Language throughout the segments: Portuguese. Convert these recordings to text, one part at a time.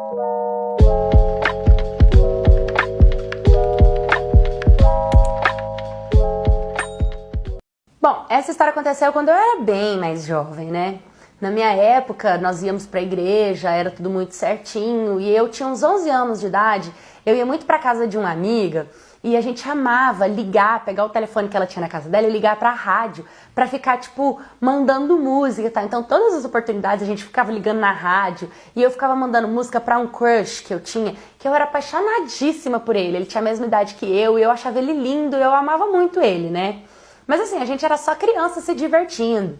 Bom, essa história aconteceu quando eu era bem mais jovem, né? Na minha época, nós íamos pra igreja, era tudo muito certinho, e eu tinha uns 11 anos de idade, eu ia muito pra casa de uma amiga, e a gente amava ligar, pegar o telefone que ela tinha na casa dela e ligar pra rádio, pra ficar, tipo, mandando música, tá? Então, todas as oportunidades a gente ficava ligando na rádio, e eu ficava mandando música pra um crush que eu tinha, que eu era apaixonadíssima por ele tinha a mesma idade que eu, e eu achava ele lindo, eu amava muito ele, né? Mas assim, a gente era só criança se divertindo.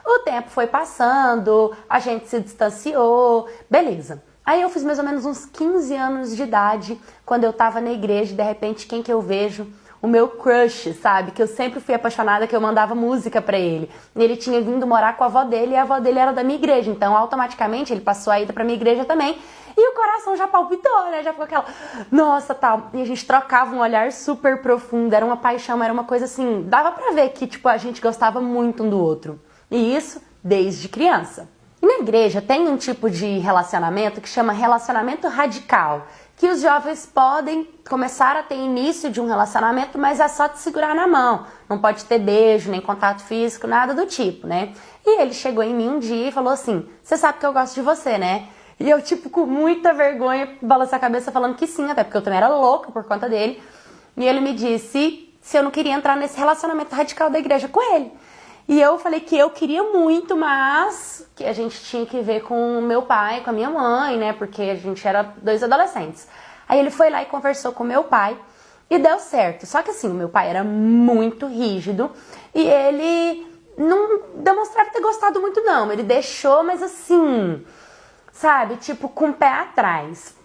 O tempo foi passando, a gente se distanciou, beleza. Aí eu fiz mais ou menos uns 15 anos de idade, quando eu tava na igreja, e de repente quem que eu vejo? O meu crush, sabe? Que eu sempre fui apaixonada, que eu mandava música pra ele. E ele tinha vindo morar com a avó dele, e a avó dele era da minha igreja. Então, automaticamente, ele passou a ida pra minha igreja também. E o coração já palpitou, né? Já ficou aquela, nossa, tal. E a gente trocava um olhar super profundo, era uma paixão, era uma coisa assim, dava pra ver que, tipo, a gente gostava muito um do outro. E isso desde criança. E na igreja tem um tipo de relacionamento que chama relacionamento radical, que os jovens podem começar a ter início de um relacionamento, mas é só te segurar na mão. Não pode ter beijo, nem contato físico, nada do tipo, né? E ele chegou em mim um dia e falou assim, você sabe que eu gosto de você, né? E eu, tipo, com muita vergonha, balancei a cabeça falando que sim, até porque eu também era louca por conta dele. E ele me disse se eu não queria entrar nesse relacionamento radical da igreja com ele. E eu falei que eu queria muito, mas que a gente tinha que ver com o meu pai, com a minha mãe, né? Porque a gente era dois adolescentes. Aí ele foi lá e conversou com o meu pai e deu certo. Só que assim, o meu pai era muito rígido e ele não demonstrava ter gostado muito não. Ele deixou, mas assim, sabe? Tipo, com o pé atrás.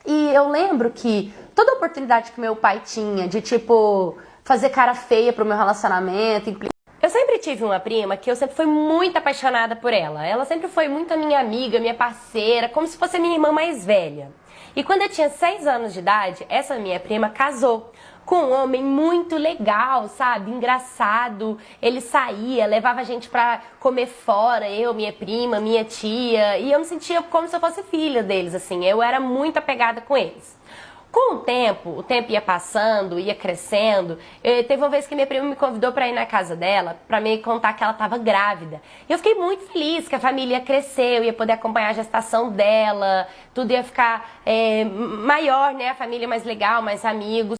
E eu lembro que toda oportunidade que meu pai tinha de, tipo, fazer cara feia pro meu relacionamento, eu sempre tive uma prima que eu sempre fui muito apaixonada por ela. Ela sempre foi muito a minha amiga, minha parceira, como se fosse a minha irmã mais velha. E quando eu tinha 6 anos de idade, essa minha prima casou com um homem muito legal, sabe? Engraçado. Ele saía, levava a gente pra comer fora, eu, minha prima, minha tia. E eu me sentia como se eu fosse filha deles, assim. Eu era muito apegada com eles. Com o tempo ia passando, ia crescendo. Teve uma vez que minha prima me convidou para ir na casa dela, para me contar que ela estava grávida. E eu fiquei muito feliz que a família ia crescer, eu ia poder acompanhar a gestação dela, tudo ia ficar maior, né? A família mais legal, mais amigos.